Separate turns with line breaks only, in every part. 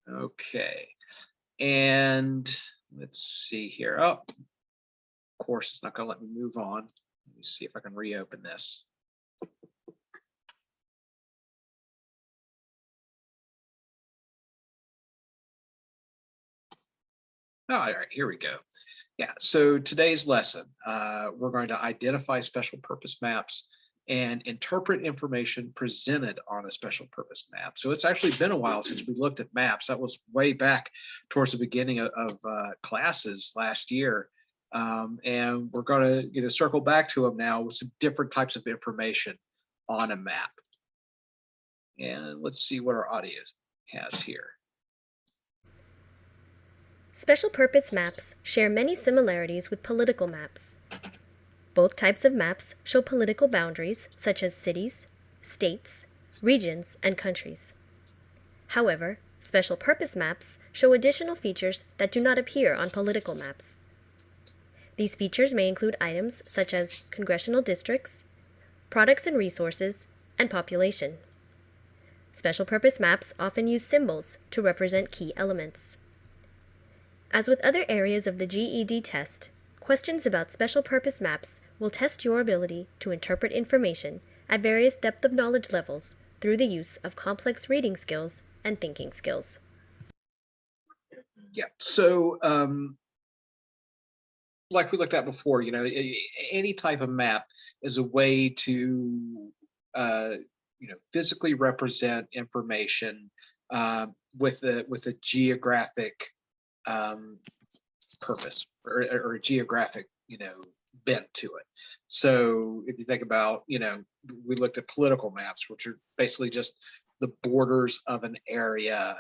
Okay. And let's see here. Oh, of course, it's not going to let me move on. Let me see if I can reopen this. Oh, all right, here we go. Yeah, so today's lesson, we're going to identify special purpose maps and interpret information presented on a special purpose map. So it's actually been a while since we looked at maps. That was way back towards the beginning of classes last year. And we're going to circle back to them now with some different types of information on a map. And let's see what our audio has here.
Special purpose maps share many similarities with political maps. Both types of maps show political boundaries such as cities, states, regions, and countries. However, special purpose maps show additional features that do not appear on political maps. These features may include items such as congressional districts, products and resources, and population. Special purpose maps often use symbols to represent key elements. As with other areas of the GED test, questions about special purpose maps will test your ability to interpret information at various depth of knowledge levels through the use of complex reading skills and thinking skills.
Yeah, so like we looked at before, any type of map is a way to physically represent information with a geographic purpose or a geographic bent to it. So if you think about, we looked at political maps, which are basically just the borders of an area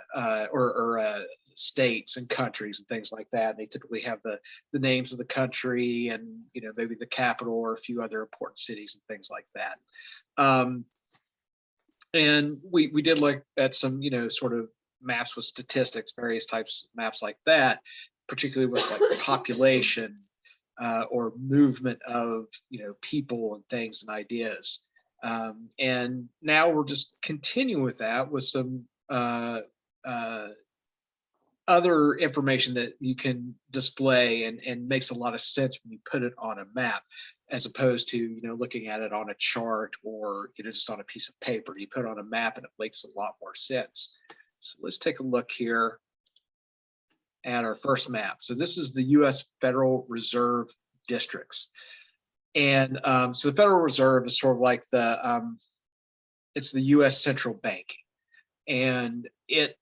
or states and countries and things like that. They typically have the names of the country and maybe the capital or a few other important cities and things like that. And we did look at some sort of maps with statistics, various types of maps like that, particularly with like population or movement of people and things and ideas. And now we're just continuing with that with some other information that you can display and makes a lot of sense when you put it on a map, as opposed to looking at it on a chart or just on a piece of paper. You put it on a map and it makes a lot more sense. So let's take a look here at our first map. So this is the U.S. Federal Reserve districts. And so the Federal Reserve is sort of like it's the U.S. central bank, and it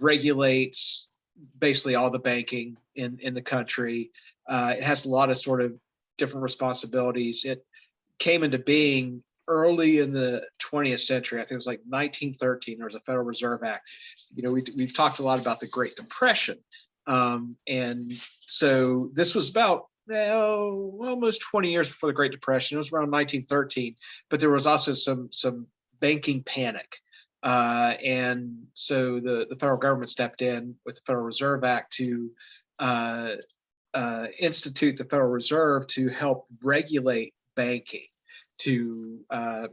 regulates basically all the banking in the country. It has a lot of sort of different responsibilities. It came into being early in the 20th century. I think it was like 1913. There was a Federal Reserve Act. We've talked a lot about the Great Depression. And so this was about almost 20 years before the Great Depression. It was around 1913, but there was also some banking panic. And so the federal government stepped in with the Federal Reserve Act to institute the Federal Reserve to help regulate banking, to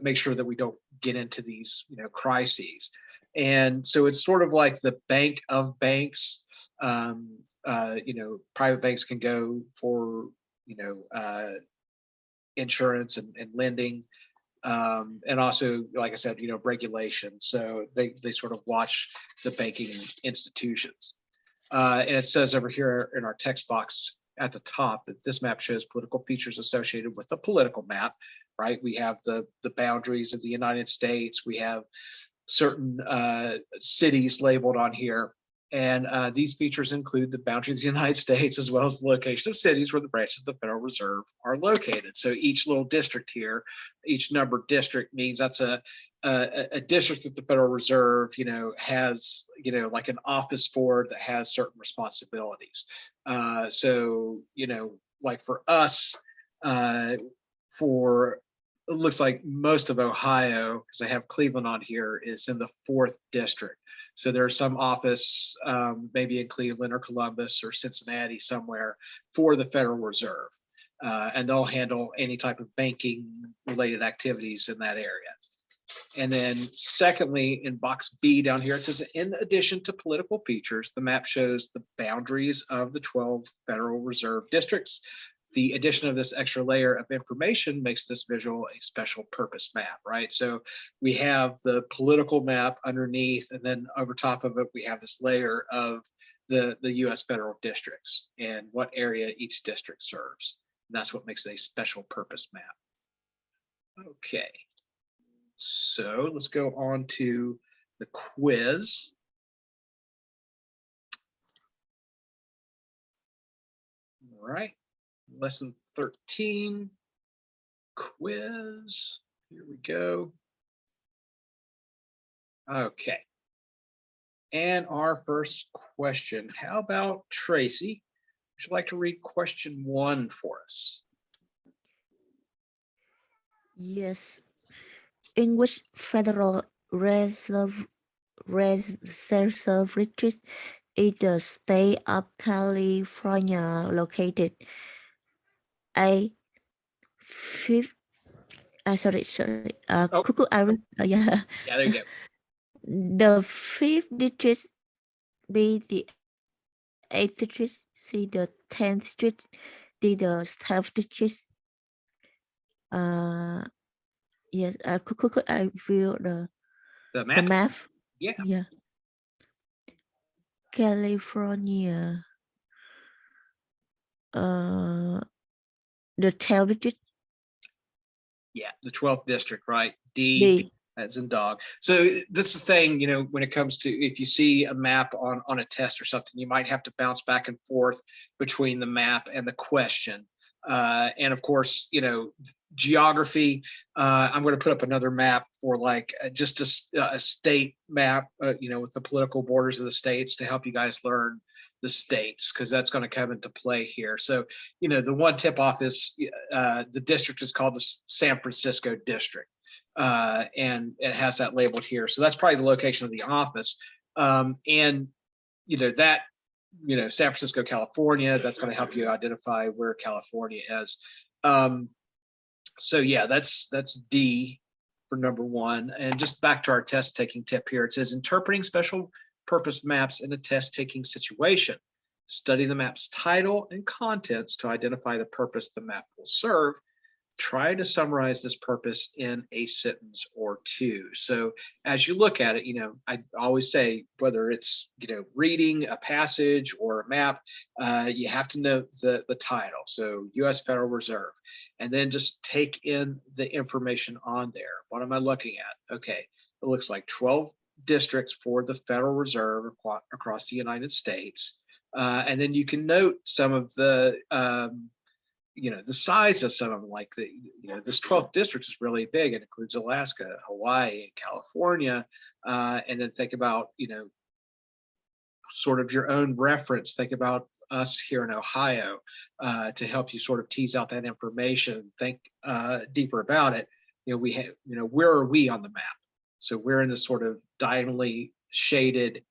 make sure that we don't get into these crises. And so it's sort of like the bank of banks. Private banks can go for insurance and lending, and also, like I said, regulation. So they sort of watch the banking institutions. And it says over here in our text box at the top that this map shows political features associated with the political map, right? We have the boundaries of the United States. We have certain cities labeled on here. And these features include the boundaries of the United States, as well as the location of cities where the branches of the Federal Reserve are located. So each little district here, each numbered district means that's a district that the Federal Reserve, has, like an office for that has certain responsibilities. So, like for us, it looks like most of Ohio, because I have Cleveland on here, is in the 4th district. So there's some office, maybe in Cleveland or Columbus or Cincinnati somewhere, for the Federal Reserve. And they'll handle any type of banking related activities in that area. And then secondly, in box B down here, it says, in addition to political features, the map shows the boundaries of the 12 Federal Reserve districts. The addition of this extra layer of information makes this visual a special purpose map, right? So we have the political map underneath, and then over top of it, we have this layer of the US federal districts and what area each district serves. And that's what makes it a special purpose map. Okay. So let's go on to the quiz. All right, lesson 13, quiz. Here we go. Okay. And our first question, how about Tracy? Would you like to read question 1 for us?
Yes. In which Federal Reserve District is the state of California located? A. Fifth. Sorry.
Oh.
Could I read? Yeah.
Yeah, there you go.
The fifth district. B. The 8th district. C. The 10th district. D. The 12th district. Yes. Could I view the
map?
map?
Yeah.
Yeah. California. The 12th district.
Yeah, the 12th district, right? D. As in dog. So that's the thing, you know, when it comes to, if you see a map on a test or something, you might have to bounce back and forth between the map and the question. And of course, you know, geography, I'm going to put up another map for like just a state map, you know, with the political borders of the states to help you guys learn the states, because that's going to come into play here. So, you know, the one tip off is the district is called the San Francisco district. And it has that labeled here. So that's probably the location of the office. And, you know, that, you know, San Francisco, California, that's going to help you identify where California is. So yeah, that's D for number 1. And just back to our test taking tip here, it says interpreting special purpose maps in a test taking situation. Study the map's title and contents to identify the purpose the map will serve. Try to summarize this purpose in a sentence or 2. So as you look at it, you know, I always say, whether it's, you know, reading a passage or a map, you have to know the title. So US Federal Reserve, and then just take in the information on there. What am I looking at? Okay, it looks like 12 districts for the Federal Reserve across the United States. And then you can note some of the you know, the size of some of them, like the, you know, this 12th district is really big. It includes Alaska, Hawaii, and California. And then think about, you know, sort of your own reference. Think about us here in Ohio to help you sort of tease out that information, think deeper about it. You know, we have, you know, where are we on the map? So we're in this sort of diagonally shaded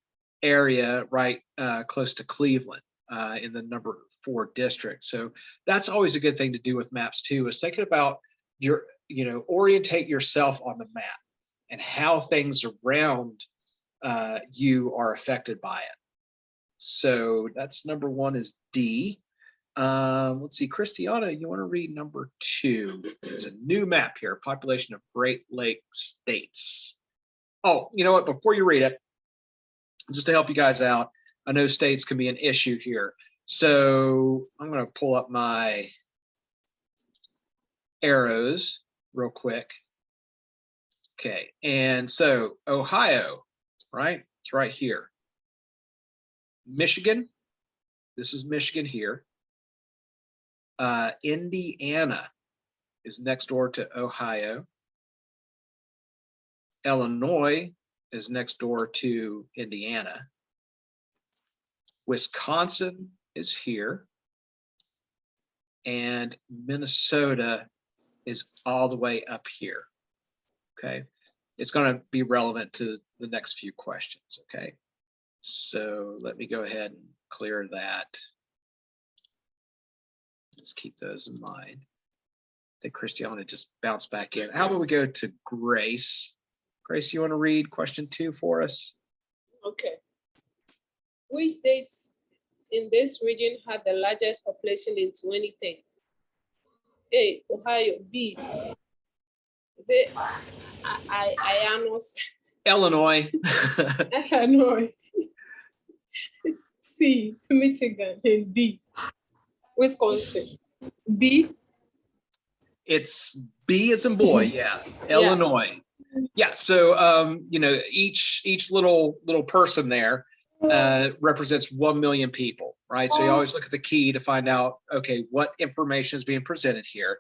area right close to Cleveland in the number 4 district. So that's always a good thing to do with maps too, is thinking about your, you know, orientate yourself on the map and how things around you are affected by it. So that's number 1 is D. Let's see, Christiana, you want to read number 2? It's a new map here, population of Great Lakes states. Oh, you know what, before you read it, just to help you guys out, I know states can be an issue here. So I'm going to pull up my arrows real quick. Okay, and so Ohio, right? It's right here. Michigan, this is Michigan here. Indiana is next door to Ohio. Illinois is next door to Indiana. Wisconsin is here. And Minnesota is all the way up here. Okay, it's going to be relevant to the next few questions. Okay, so let me go ahead and clear that. Let's keep those in mind. I think Christiana just bounced back in. How about we go to Grace? Grace, you want to read question 2 for us?
Okay. Which states in this region had the largest population in 2010? A, Ohio. B, is it
Illinois.
Illinois. C, Michigan. And D, Wisconsin. B.
It's B as in boy, yeah. Illinois. Yeah, so you know, each little person there represents 1 million people, right? So you always look at the key to find out, okay, what information is being presented here.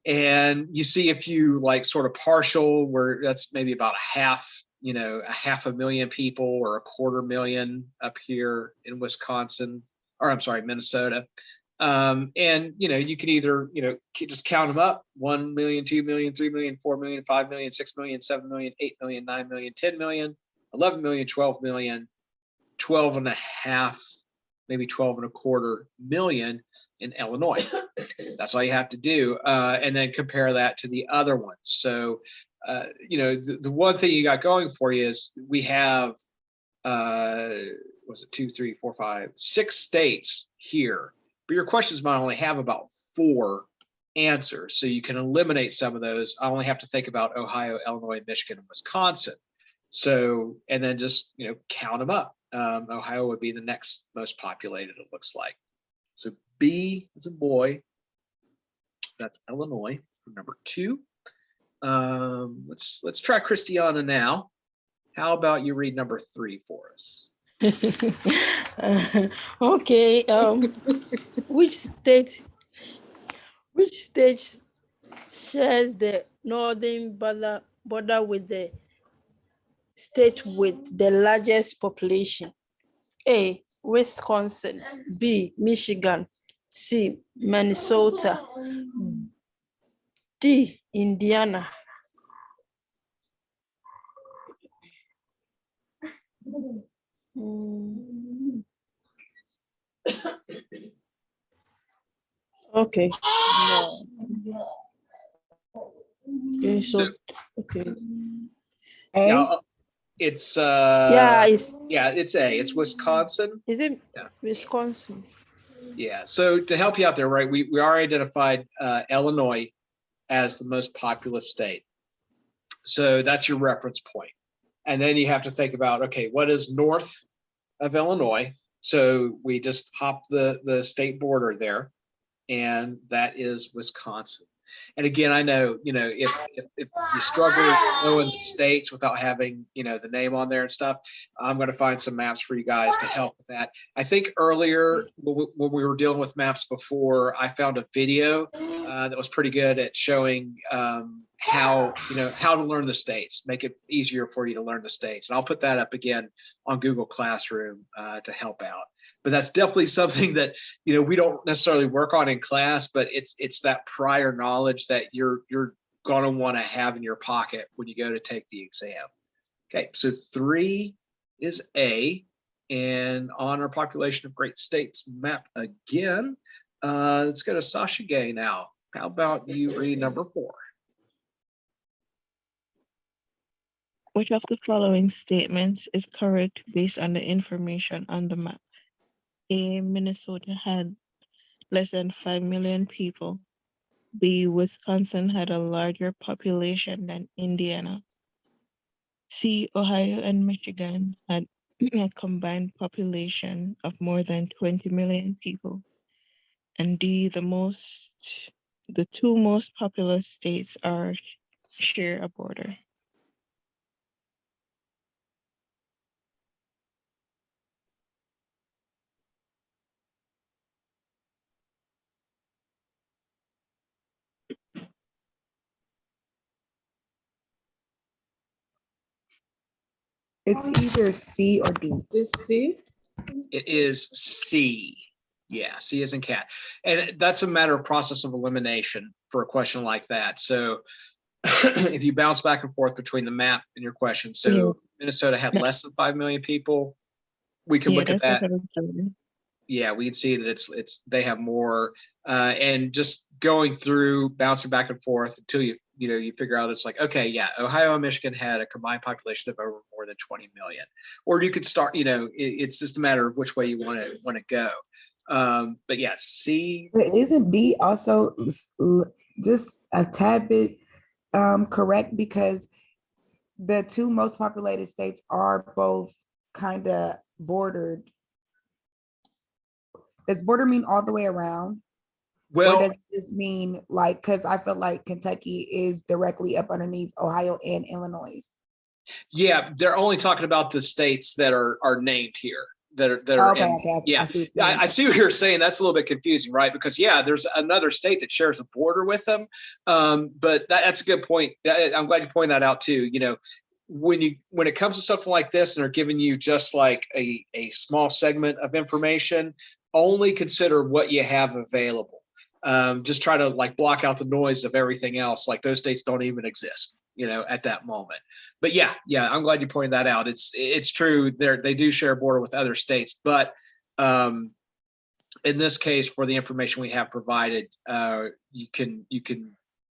And you see if you like sort of partial, where that's maybe about a half, you know, a 500,000 people or a 250,000 up here in Wisconsin, or I'm sorry, Minnesota. And you know, you can either, you know, just count them up: 1 million, 2 million, 3 million, 4 million, 5 million, 6 million, 7 million, 8 million, 9 million, 10 million, 11 million, 12 million, 12 and a half, maybe 12 and a quarter million in Illinois. That's all you have to do. And then compare that to the other ones. So, you know, the one thing you got going for you is we have, was it 2, 3, 4, 5, 6 states here, but your questions might only have about 4 answers. So you can eliminate some of those. I only have to think about Ohio, Illinois, Michigan, and Wisconsin. So, and then just, you know, count them up. Ohio would be the next most populated, it looks like. So B is a boy. That's Illinois for number 2. Let's try Christiana now. How about you read number 3 for us?
Okay. Which state shares the northern border with the state with the largest population? A, Wisconsin. B, Michigan. C, Minnesota. D, Indiana. Okay. Okay, so okay.
Yeah, it's
Yeah,
it's A. It's Wisconsin.
is it
Yeah.
Wisconsin?
Yeah. So to help you out there, right? We already identified Illinois as the most populous state. So that's your reference point. And then you have to think about, okay, what is north of Illinois? So we just hop the state border there, and that is Wisconsin. And again, I know, you know, if you struggle knowing the states without having, you know, the name on there and stuff, I'm going to find some maps for you guys to help with that. I think earlier when we were dealing with maps before, I found a video that was pretty good at showing how, you know, how to learn the states, make it easier for you to learn the states. And I'll put that up again on Google Classroom to help out. But that's definitely something that, you know, we don't necessarily work on in class, but it's that prior knowledge that you're going to want to have in your pocket when you go to take the exam. Okay, so 3 is A, and on our population of great states map again, let's go to Sasha Gay now. How about you read number 4?
Which of the following statements is correct based on the information on the map? A, Minnesota had less than 5 million people. B, Wisconsin had a larger population than Indiana. C, Ohio and Michigan had a combined population of more than 20 million people. And D, the 2 most populous states share a border.
It's either C or D.
This C?
It is C. Yeah, C as in cat. And that's a matter of process of elimination for a question like that. So if you bounce back and forth between the map and your question, so Minnesota had less than 5 million people, we can look at that. Yeah, we can see that it's they have more, and just going through, bouncing back and forth until you you figure out it's like, okay, yeah, Ohio and Michigan had a combined population of over more than 20 million. Or you could start, it's just a matter of which way you want to go. But yeah, C.
But isn't D also just a tad bit correct, because the two most populated states are both kind of bordered? Does border mean all the way around? Or
Well,
does this mean like, because I feel like Kentucky is directly up underneath Ohio and Illinois?
yeah, they're only talking about the states that are named here. That are
Okay,
in,
okay,
yeah.
I see what you mean.
I see what you're saying. That's a little bit confusing, right? Because yeah, there's another state that shares a border with them. But that's a good point. I'm glad you pointed that out too. When it comes to something like this and they're giving you just like a small segment of information, only consider what you have available. Just try to like block out the noise of everything else. Like those states don't even exist, at that moment. But yeah, I'm glad you pointed that out. It's true. They do share a border with other states, but in this case, for the information we have provided, you can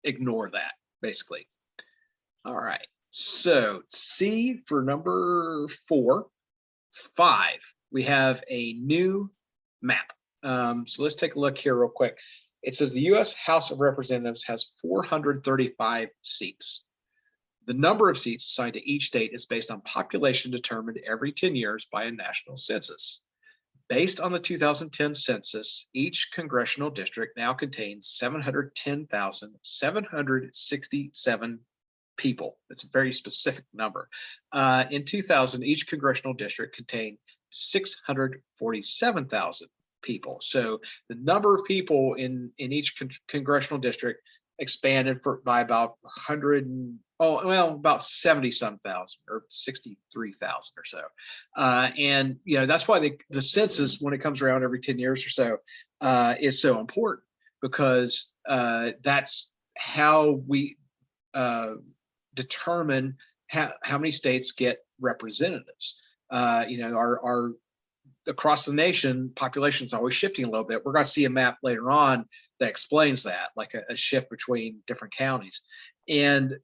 ignore that basically. All right. So C for number 4, 5, we have a new map. So let's take a look here real quick. It says the U.S. House of Representatives has 435 seats. The number of seats assigned to each state is based on population determined every 10 years by a national census. Based on the 2010 census, each congressional district now contains 710,767 people. It's a very specific number. In 2000, each congressional district contained 647,000 people. So the number of people in each congressional district expanded by about about 70 some thousand, or 63,000 or so. And that's why the census, when it comes around every 10 years or so, is so important, because that's how we determine how many states get representatives. Our across the nation, population is always shifting a little bit. We're going to see a map later on that explains that, like a shift between different counties. And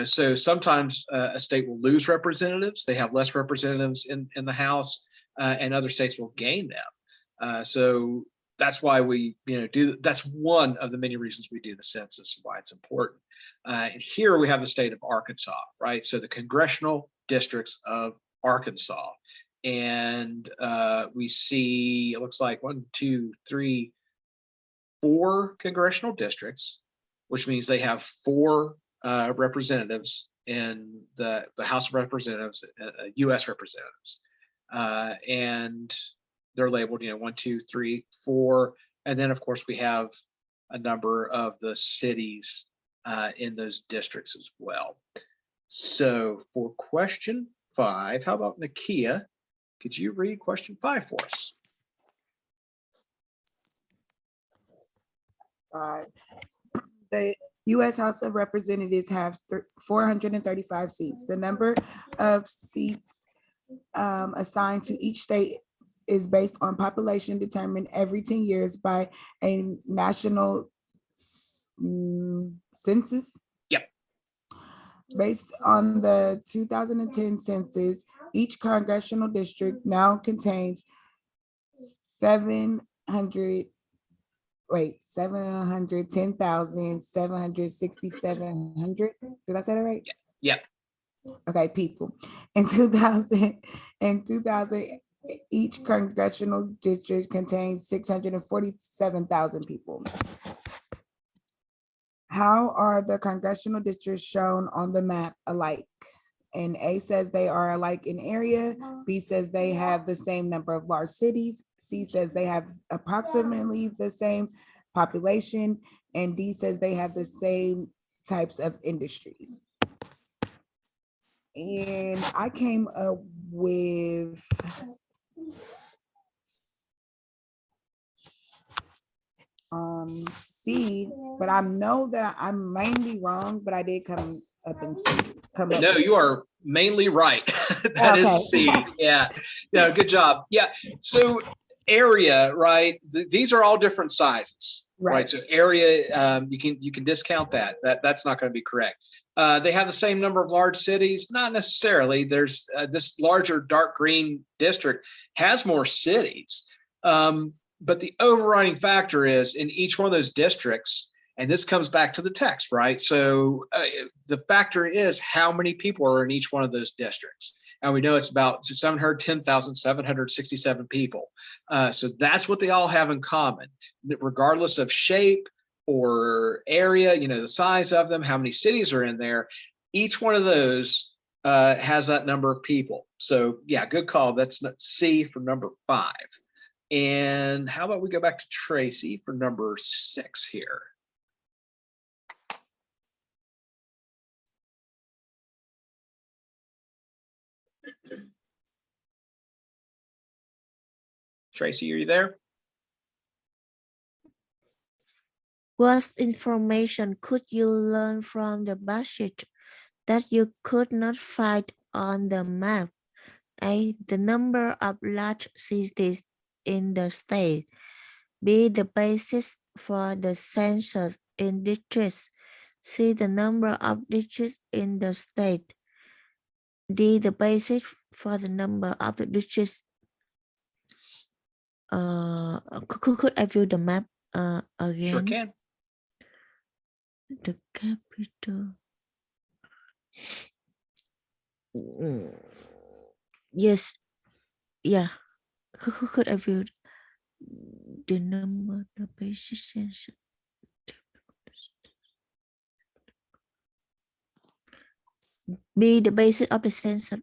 so sometimes a state will lose representatives. They have less representatives in the House, and other states will gain them. So that's why we that's one of the many reasons we do the census, why it's important. And here we have the state of Arkansas, right? So the congressional districts of Arkansas. And we see, it looks like 1, 2, 3, 4 congressional districts, which means they have 4 representatives in the House of Representatives, U.S. representatives. And they're labeled, 1, 2, 3, 4. And then, of course, we have a number of the cities in those districts as well. So for question 5, how about Nakia? Could you read question 5 for us?
The U.S. House of Representatives have 435 seats. The number of seats assigned to each state is based on population determined every 10 years by a national census.
Yep.
Based on the 2010 census, each congressional district now contains 710,767. Did I say that right?
Yep.
Okay, people. In 2000, each congressional district contains 647,000 people. How are the congressional districts shown on the map alike? And A says they are alike in area. B says they have the same number of large cities. C says they have approximately the same population. And D says they have the same types of industries. And I came up with C, but I know that I'm mainly wrong, but I did come up and come up.
No, you are mainly right. That is C. Yeah. No, good job. Yeah. So area, right? These are all different sizes. right? So area, you can discount that. That's not going to be correct. They have the same number of large cities, not necessarily. There's this larger dark green district has more cities, but the overriding factor is in each one of those districts. And this comes back to the text, right? So the factor is how many people are in each one of those districts. And we know it's about 710,767 people. So that's what they all have in common, regardless of shape or area, the size of them, how many cities are in there. Each one of those has that number of people. So yeah, good call. That's C for number 5. And how about we go back to Tracy for number 6 here. Tracy, are you there?
What information could you learn from the passage that you could not find on the map? A. The number of large cities in the state. B. The basis for the census in districts. C. The number of districts in the state. D. The basis for the number of the districts. Could I view the map again?
Sure can.
The capital. Yes. Yeah. Could I view the number, the basis census? B, the basis of the census.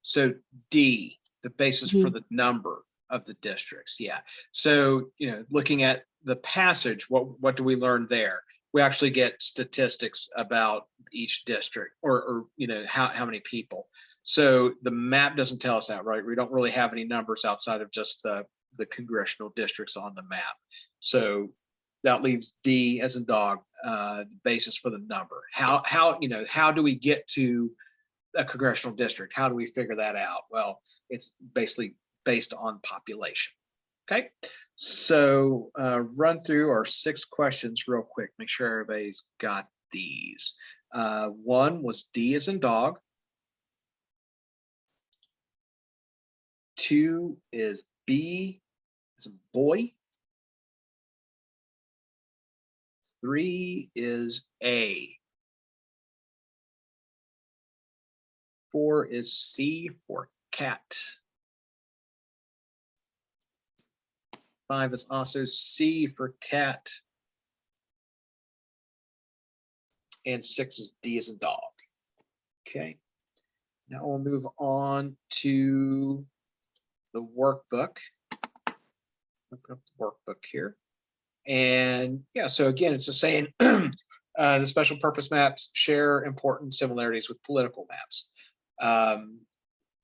So D, the basis
D.
for the number of the districts. Yeah. So, looking at the passage, what do we learn there? We actually get statistics about each district or how many people. So the map doesn't tell us that, right? We don't really have any numbers outside of just the congressional districts on the map. So that leaves D as in dog, the basis for the number. How do we get to a congressional district? How do we figure that out? Well, it's basically based on population. Okay, so run through our 6 questions real quick. Make sure everybody's got these. 1 was D as in dog. 2 is B as in boy. 3 is A. 4 is C for cat. 5 is also C for cat. And 6 is D as in dog. Okay. Now we'll move on to the workbook. Open up the workbook here. And yeah, so again, it's just saying the special purpose maps share important similarities with political maps.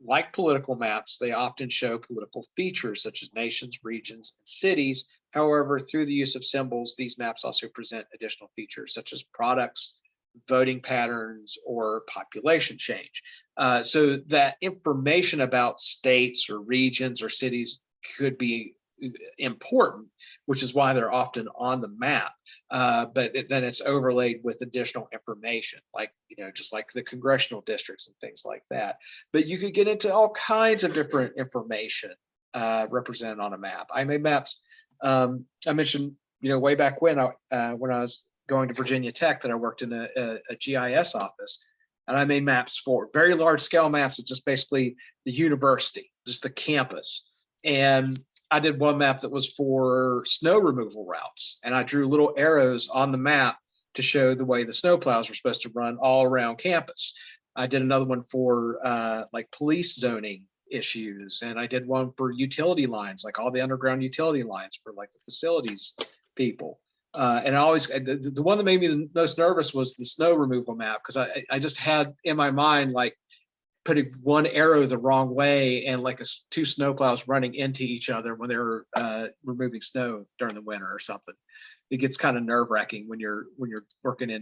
Like political maps, they often show political features such as nations, regions, and cities. However, through the use of symbols, these maps also present additional features such as products, voting patterns, or population change. So that information about states or regions or cities could be important, which is why they're often on the map. But then it's overlaid with additional information, like, just like the congressional districts and things like that. But you could get into all kinds of different information represented on a map. I made maps. I mentioned, way back when I was going to Virginia Tech, that I worked in a GIS office, and I made maps for very large scale maps of just basically the university, just the campus. And I did one map that was for snow removal routes, and I drew little arrows on the map to show the way the snowplows were supposed to run all around campus. I did another one for like police zoning issues, and I did one for utility lines, like all the underground utility lines for like the facilities people. And I always, the one that made me the most nervous was the snow removal map, because I just had in my mind like putting one arrow the wrong way and like 2 snowplows running into each other when they're removing snow during the winter or something. It gets kind of nerve-wracking when you're working in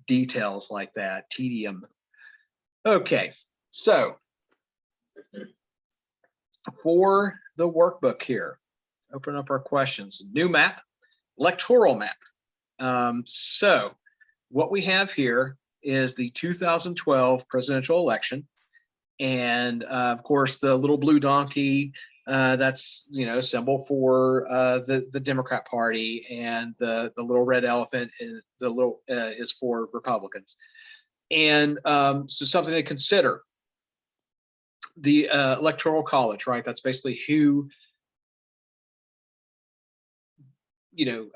details like that, tedium. Okay, so for the workbook here, open up our questions. New map. electoral map. So what we have here is the 2012 presidential election. And of course, the little blue donkey, that's, you know, a symbol for the Democrat Party, and the little red elephant is is for Republicans. And so something to consider, the Electoral College, right? That's basically who, you know,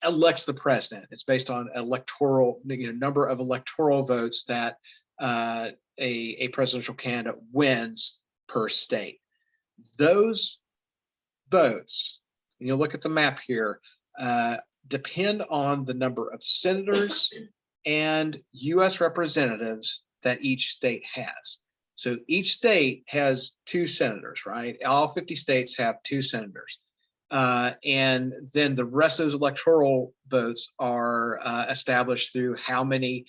elects the president. It's based on electoral, you know, number of electoral votes that a presidential candidate wins per state. Those votes, and you look at the map here, depend on the number of senators and U.S. representatives that each state has. So each state has 2 senators, right? All 50 states have 2 senators. And then the rest of those electoral votes are established through how many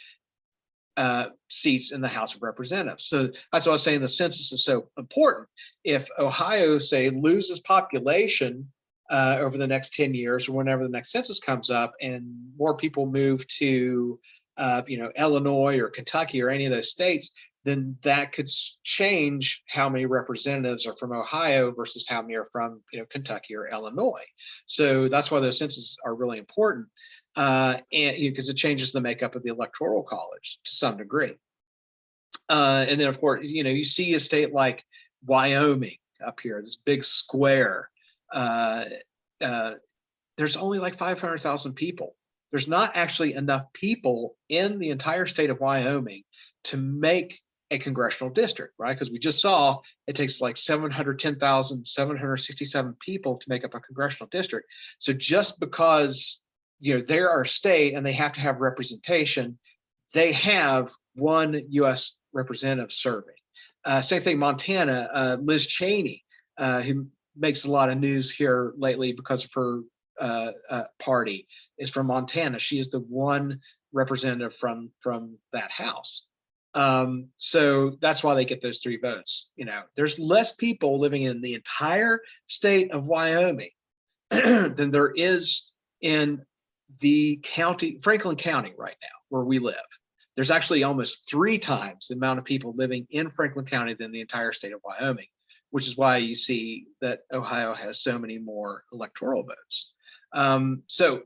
seats in the House of Representatives. So that's why I was saying the census is so important. If Ohio, say, loses population over the next 10 years or whenever the next census comes up, and more people move to you know, Illinois or Kentucky or any of those states, then that could change how many representatives are from Ohio versus how many are from, you know, Kentucky or Illinois. So that's why those censuses are really important, and because it changes the makeup of the Electoral College to some degree. And then, of course, you know, you see a state like Wyoming up here, this big square. There's only like 500,000 people. There's not actually enough people in the entire state of Wyoming to make a congressional district, right? Because we just saw it takes like 710,767 people to make up a congressional district. So just because, you know, they're our state and they have to have representation, they have 1 U.S. representative serving. Same thing, Montana, Liz Cheney, who makes a lot of news here lately because of her party, is from Montana. She is the 1 representative from that house. So that's why they get those 3 votes. You know, there's less people living in the entire state of Wyoming than there is in the county, Franklin County right now, where we live. There's actually almost 3 times the amount of people living in Franklin County than the entire state of Wyoming, which is why you see that Ohio has so many more electoral votes. So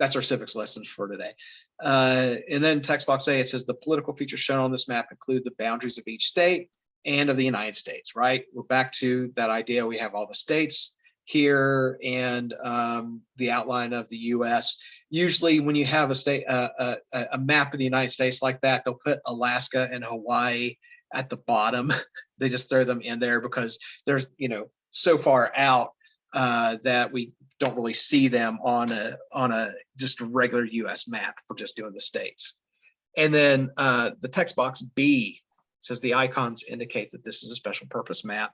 that's our civics lessons for today. And then text box A, it says the political features shown on this map include the boundaries of each state and of the United States, right? We're back to that idea. We have all the states here and the outline of the US. Usually when you have a state, a map of the United States like that, they'll put Alaska and Hawaii at the bottom. They just throw them in there because there's, you know, so far out that we don't really see them on a just a regular US map for just doing the states. And then the text box B says the icons indicate that this is a special purpose map.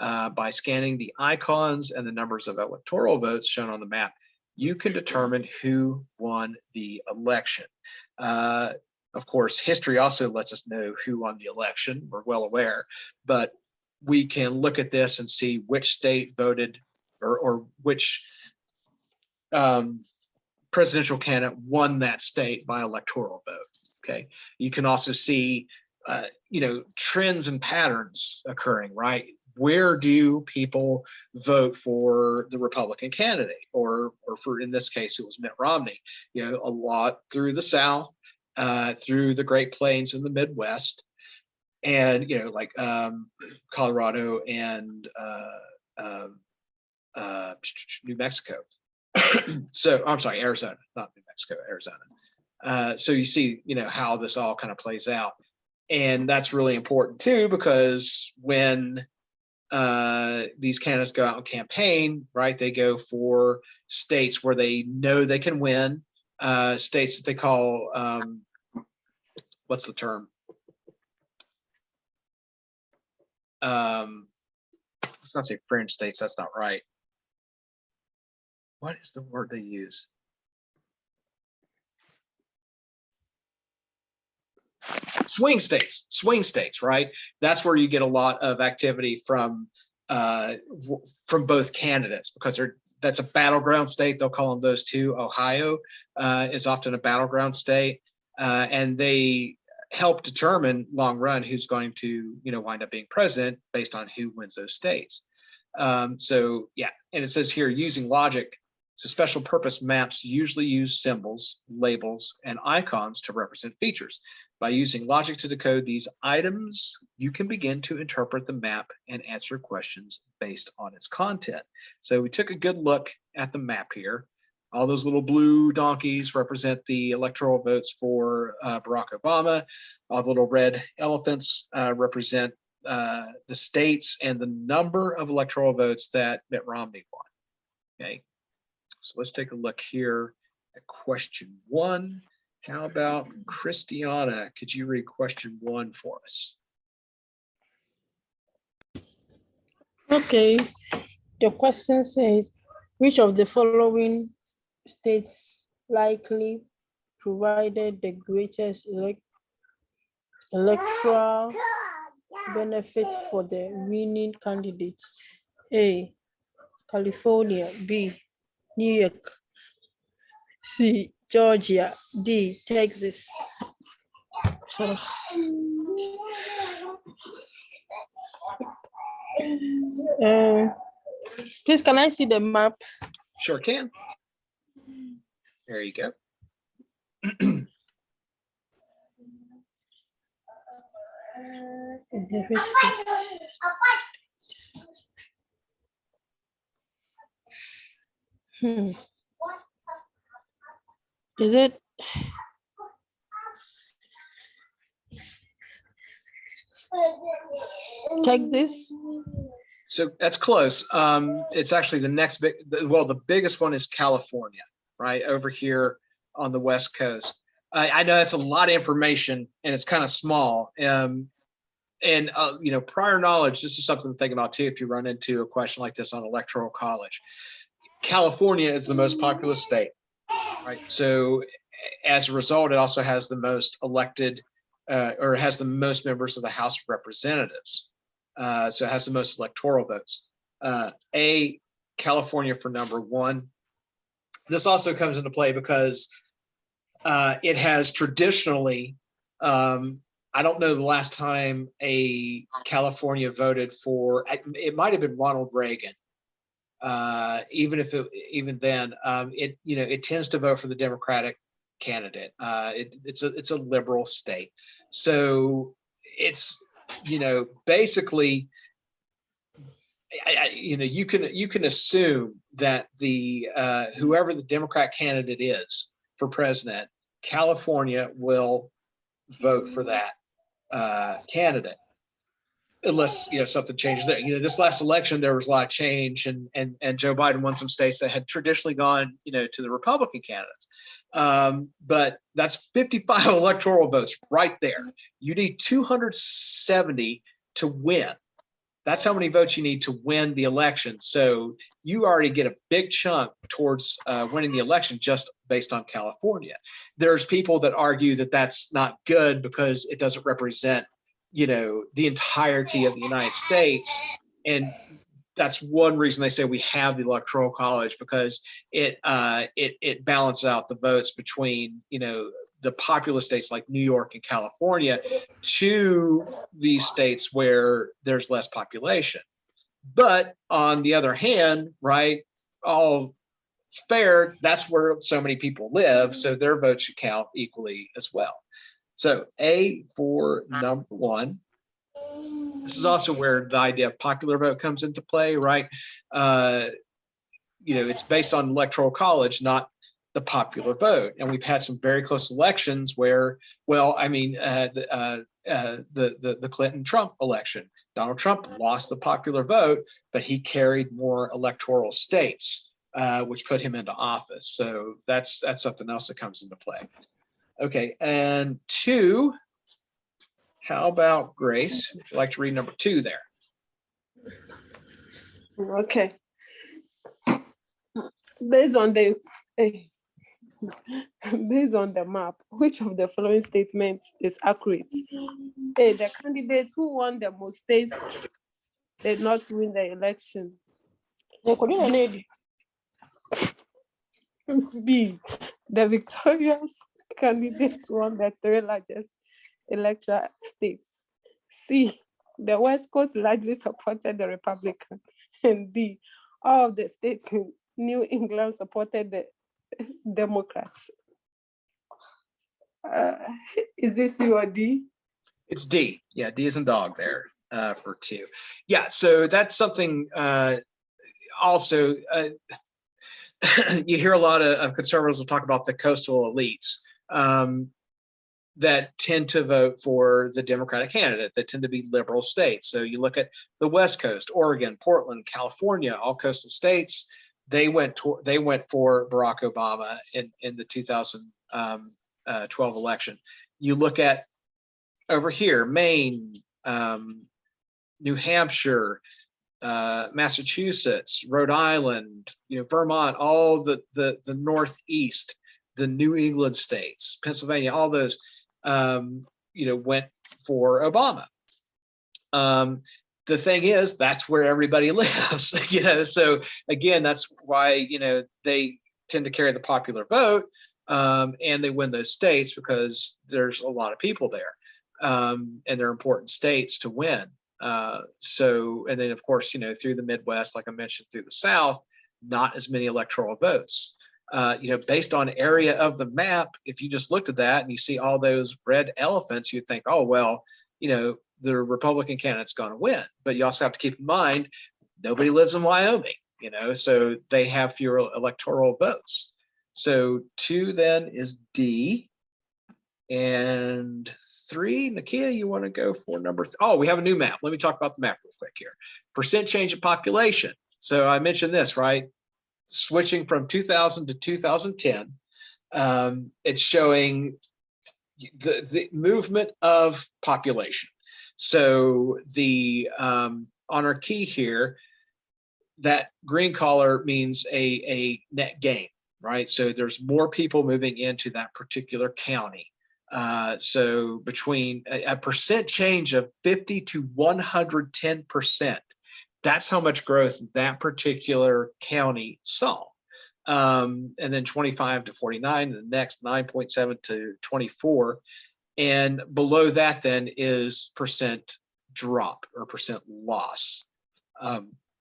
By scanning the icons and the numbers of electoral votes shown on the map, you can determine who won the election. Of course, history also lets us know who won the election. We're well aware, but we can look at this and see which state voted or which presidential candidate won that state by electoral vote. Okay, you can also see you know, trends and patterns occurring, right? Where do people vote for the Republican candidate, or for, in this case, it was Mitt Romney? You know, a lot through the South, through the Great Plains and the Midwest, and, you know, like Colorado and New Mexico. So I'm sorry, Arizona, not New Mexico, Arizona. So you see, you know, how this all kind of plays out. And that's really important too, because when these candidates go out and campaign, right, they go for states where they know they can win, states that they call, what's the term? I was gonna say fringe states, that's not right. What is the word they use? Swing states, right? That's where you get a lot of activity from both candidates, because that's a battleground state. They'll call them those two. Ohio is often a battleground state, and they help determine long run who's going to wind up being president based on who wins those states. So yeah, and it says here using logic. So special purpose maps usually use symbols, labels, and icons to represent features. By using logic to decode these items, you can begin to interpret the map and answer questions based on its content. So we took a good look at the map here. All those little blue donkeys represent the electoral votes for Barack Obama. All the little red elephants represent the states and the number of electoral votes that Mitt Romney won. Okay. So let's take a look here at question 1. How about Christiana? Could you read question 1 for us?
Okay. The question says, which of the following states likely provided the greatest electoral benefit for the winning candidate? A, California. B, New York. C, Georgia. D, Texas. Please, can I see the map?
Sure can. There you go.
Is it Texas?
So that's close. It's actually the next big, well, the biggest one is California, right over here on the West Coast. I know that's a lot of information and it's kind of small. Prior knowledge, this is something to think about too if you run into a question like this on Electoral College. California is the most populous state, right? So as a result, it also has the most elected or has the most members of the House of Representatives. So it has the most electoral votes. California for number 1. This also comes into play because it has traditionally, I don't know the last time a California voted for, it might have been Ronald Reagan. Even then, it tends to vote for the Democratic candidate. It's a liberal state. So it's, basically, you can assume that the whoever the Democrat candidate is for president, California will vote for that candidate, unless something changes there. This last election there was a lot of change, and Joe Biden won some states that had traditionally gone to the Republican candidates. But that's 55 electoral votes right there. You need 270 to win. That's how many votes you need to win the election. So you already get a big chunk towards winning the election just based on California. There's people that argue that that's not good because it doesn't represent, the entirety of the United States. And that's one reason they say we have the Electoral College, because it balances out the votes between, the populous states like New York and California to these states where there's less population. But on the other hand, right, all fair, that's where so many people live, so their votes should count equally as well. So A for number 1. This is also where the idea of popular vote comes into play, right? It's based on Electoral College, not the popular vote. And we've had some very close elections where, the Clinton-Trump election, Donald Trump lost the popular vote, but he carried more electoral states, which put him into office. So that's something else that comes into play. Okay, and 2, how about Grace? Would you like to read number 2 there?
Okay. Based on the map, which of the following statements is accurate? A, the candidates who won the most states did not win the election. B, the victorious candidates won the three largest electoral states. C, the West Coast largely supported the Republican. And D, all of the states in New England supported the Democrats. Is this C or D?
It's D. Yeah, D is in dog there for 2. Yeah, so that's something also you hear a lot of conservatives will talk about the coastal elites that tend to vote for the Democratic candidate, that tend to be liberal states. So you look at the West Coast, Oregon, Portland, California, all coastal states. They went for Barack Obama in the 2012 election. You look at over here, Maine, New Hampshire, Massachusetts, Rhode Island, Vermont, all the Northeast, the New England states, Pennsylvania, all those, went for Obama. The thing is, that's where everybody lives, so again, that's why, they tend to carry the popular vote, and they win those states because there's a lot of people there, and they're important states to win. So, and then of course, through the Midwest, like I mentioned, through the South, not as many electoral votes. Based on area of the map, if you just looked at that and you see all those red elephants, you think, oh, well, the Republican candidate's going to win. But you also have to keep in mind, nobody lives in Wyoming, so they have fewer electoral votes. So 2 then is D. And 3, Nakia, you want to go for number oh, we have a new map. Let me talk about the map real quick here. Percent change of population. So I mentioned this, right? Switching from 2000 to 2010, it's showing the movement of population. So the on our key here, that green color means a net gain, right? So there's more people moving into that particular county. So between a percent change of 50 to 110%, that's how much growth that particular county saw. And then 25 to 49, the next 9.7 to 24. And below that then is percent drop or percent loss.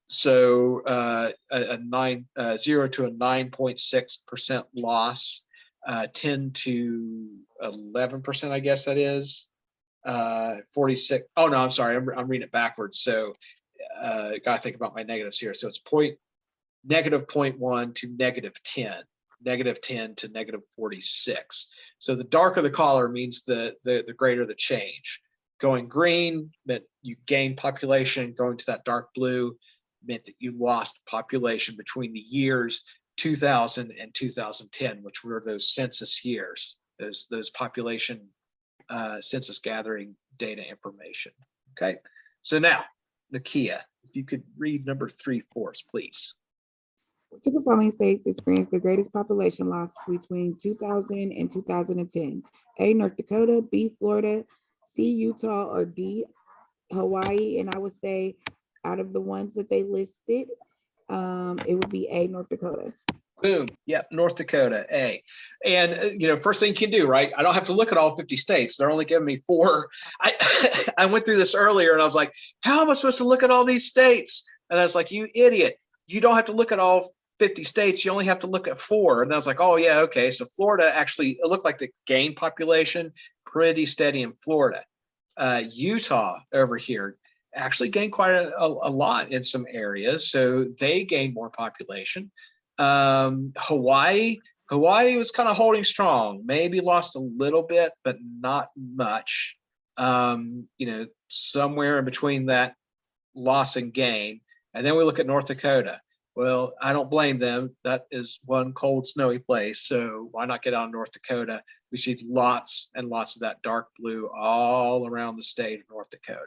So a 0 to a 9.6% loss, 10 to 11%, I guess that is 46. Oh no, I'm sorry, I'm reading it backwards. So gotta think about my negatives here. So it's negative 0.1 to negative 10, negative 10 to negative 46. So the darker the color means the greater the change. Going green meant you gained population. Going to that dark blue meant that you lost population between the years 2000 and 2010, which were those census years, those population census gathering data information. Okay, so now, Nakia, if you could read number 3 for us, please.
Which of the following states experienced the greatest population loss between 2000 and 2010? A, North Dakota, B, Florida, C, Utah, or D, Hawaii? And I would say out of the ones that they listed, it would be A, North Dakota.
Boom. Yep. North Dakota, A. And, first thing you can do, right? I don't have to look at all 50 states. They're only giving me 4. I went through this earlier and I was like, how am I supposed to look at all these states? And I was like, you idiot. You don't have to look at all 50 states. You only have to look at 4. And I was like, oh, yeah, okay. So Florida actually, it looked like the gain population pretty steady in Florida. Utah over here actually gained quite a lot in some areas. So they gained more population. Hawaii was kind of holding strong, maybe lost a little bit, but not much. Somewhere in between that loss and gain. And then we look at North Dakota. Well, I don't blame them. That is one cold, snowy place. So why not get out of North Dakota? We see lots and lots of that dark blue all around the state of North Dakota.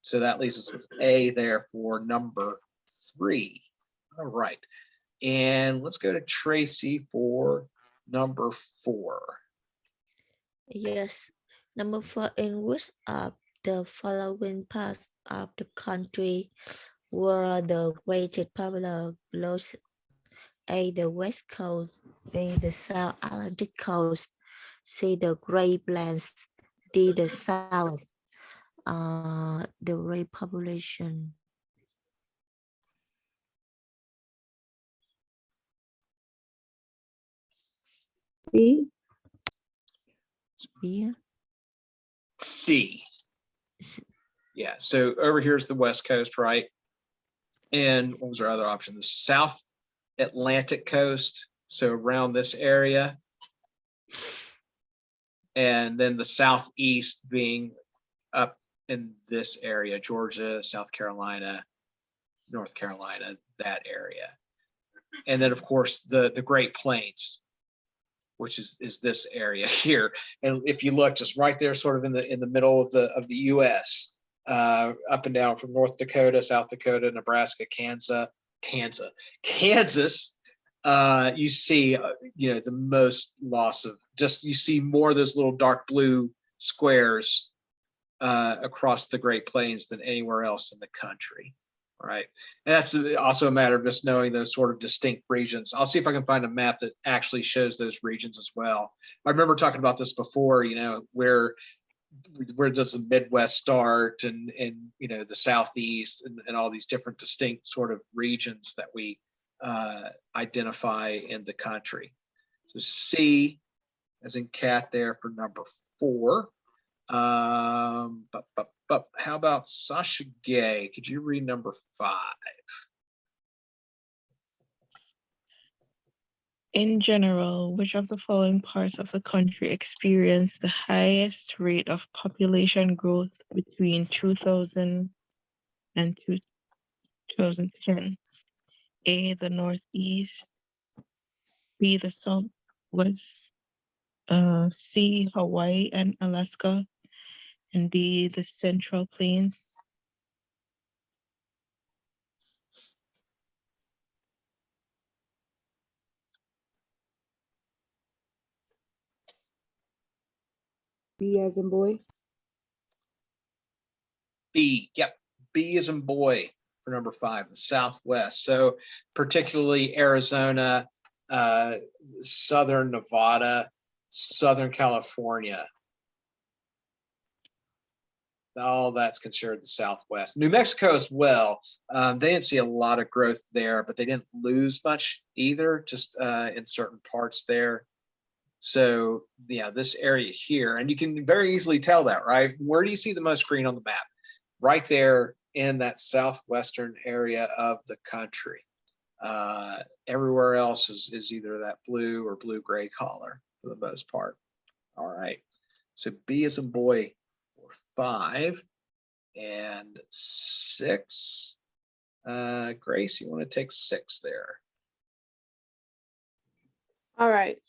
So that leaves us with A there for number 3. All right. And let's go to Tracy for number 4.
Yes. Number 4, in which of the following parts of the country were the greatest popular growth A, the West Coast, B, the South Atlantic Coast, C, the Great Plains, D, the South. The rate population.
B.
B.
C.
S-
Yeah, so over here's the West Coast, right? And what was our other option? The South Atlantic Coast, so around this area. And then the Southeast being up in this area, Georgia, South Carolina, North Carolina, that area. And then of course the Great Plains, which is this area here. And if you look just right there, sort of in the middle of the US, up and down from North Dakota, South Dakota, Nebraska, Kansas, you see, you know, the most loss of you see more of those little dark blue squares across the Great Plains than anywhere else in the country. All right. And that's also a matter of just knowing those sort of distinct regions. I'll see if I can find a map that actually shows those regions as well. I remember talking about this before, you know, where does the Midwest start and you know, the Southeast and all these different distinct sort of regions that we identify in the country. So C as in cat there for number 4. But how about Sasha Gay? Could you read number 5?
In general, which of the following parts of the country experienced the highest rate of population growth between 2000 and 2010? A, the Northeast, B, the Southwest, C, Hawaii and Alaska, and D, the Central Plains.
B as in boy.
B, yep, B as in boy for number 5, the Southwest. So particularly Arizona, Southern Nevada, Southern California. All that's considered the Southwest. New Mexico as well. They didn't see a lot of growth there, but they didn't lose much either, just in certain parts there. So yeah, this area here, and you can very easily tell that, right? Where do you see the most green on the map? Right there in that southwestern area of the country. Everywhere else is either that blue or blue-gray color for the most part. All right, so B as in boy for 5 and 6. Grace, you want to take 6 there?
All right.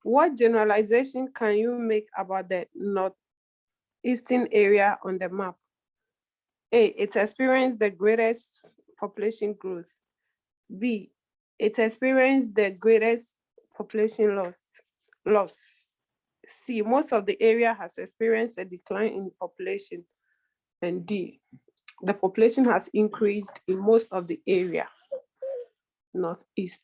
What generalization can you make about the northeastern area on the map? A, it experienced the greatest population growth. B, it experienced the greatest population loss. C, most of the area has experienced a decline in population. And D, the population has increased in most of the area. Northeast.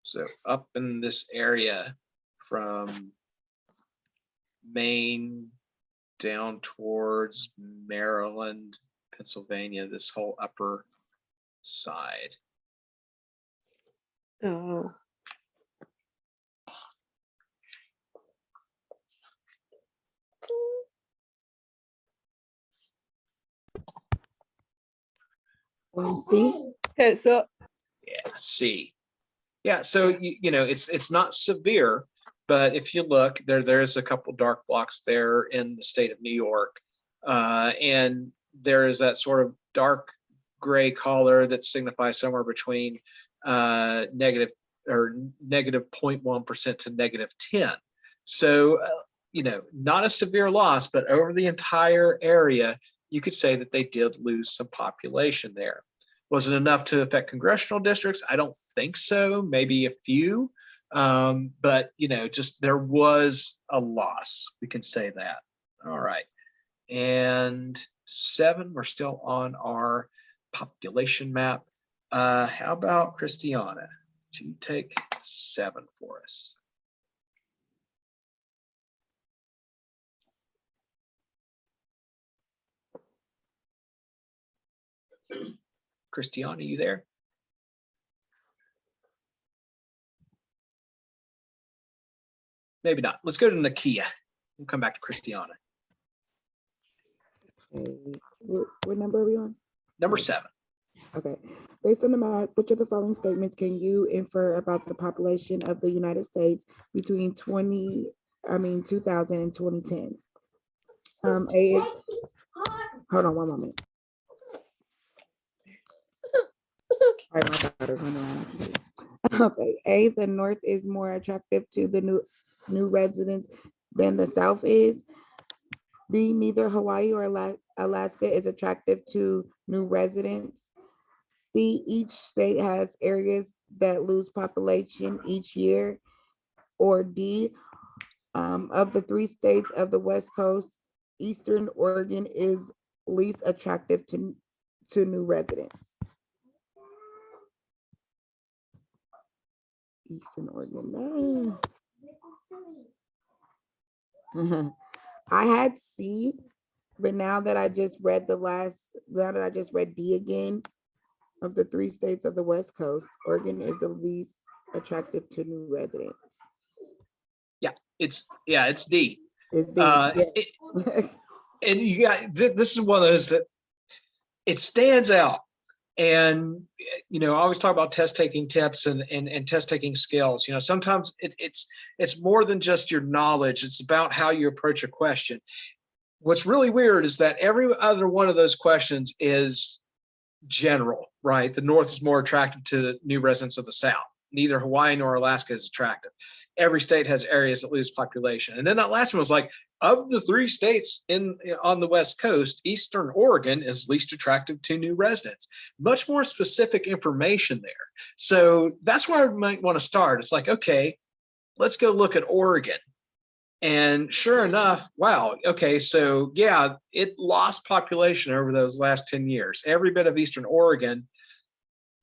So up in this area from Maine down towards Maryland, Pennsylvania, this whole upper side.
Oh.
C.
Okay, so
Yeah, C. Yeah, so you know, it's not severe, but if you look there's a couple dark blocks there in the state of New York, and there is that sort of dark gray color that signifies somewhere between negative 0.1% to -10. So you know, not a severe loss, but over the entire area, you could say that they did lose some population there. Was it enough to affect congressional districts? I don't think so. Maybe a few, but you know, just there was a loss. We can say that. All right, and 7. We're still on our population map. How about Christiana? Would you take 7 for us? Christiana, you there? Maybe not. Let's go to Nakia. We'll come back to Christiana.
Okay. What number are we on?
Number 7.
Okay. Based on the map, which of the following statements can you infer about the population of the United States between 2000 and 2010? A is, hold on one moment. All right, my daughter's running around. Okay, A, the North is more attractive to the new residents than the South is. B, neither Hawaii or Alaska is attractive to new residents. C, each state has areas that lose population each year. Or D, of the 3 states of the West Coast, Eastern Oregon is least attractive to new residents. Eastern Oregon. I had C, but now that I just read D again, of the 3 states of the West Coast, Oregon is the least attractive to new residents.
It's D.
It's D.
And you got this is one of those that it stands out. And I always talk about test taking tips and test taking skills. Sometimes it's more than just your knowledge. It's about how you approach a question. What's really weird is that every other one of those questions is general, right? The North is more attractive to the new residents of the South. Neither Hawaii nor Alaska is attractive. Every state has areas that lose population. And then that last one was like, of the 3 states on the West Coast, Eastern Oregon is least attractive to new residents. Much more specific information there. So that's where I might want to start. It's like, okay, let's go look at Oregon. And sure enough, wow, okay, so yeah, it lost population over those last 10 years. Every bit of Eastern Oregon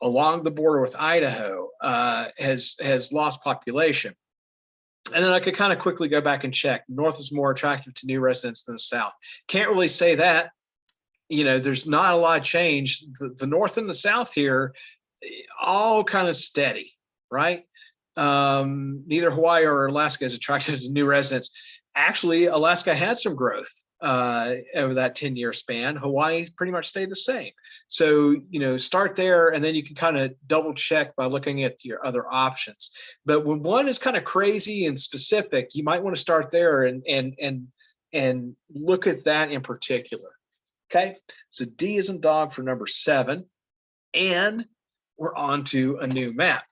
along the border with Idaho has lost population. And then I could kind of quickly go back and check. North is more attractive to new residents than the South. Can't really say that. There's not a lot of change. The North and the South here, all kind of steady, right? Neither Hawaii or Alaska is attractive to new residents. Actually, Alaska had some growth over that 10-year span. Hawaii pretty much stayed the same. So, start there, and then you can kind of double check by looking at your other options. But when one is kind of crazy and specific, you might want to start there and look at that in particular. Okay, so D is in dog for number 7, and we're on to a new map.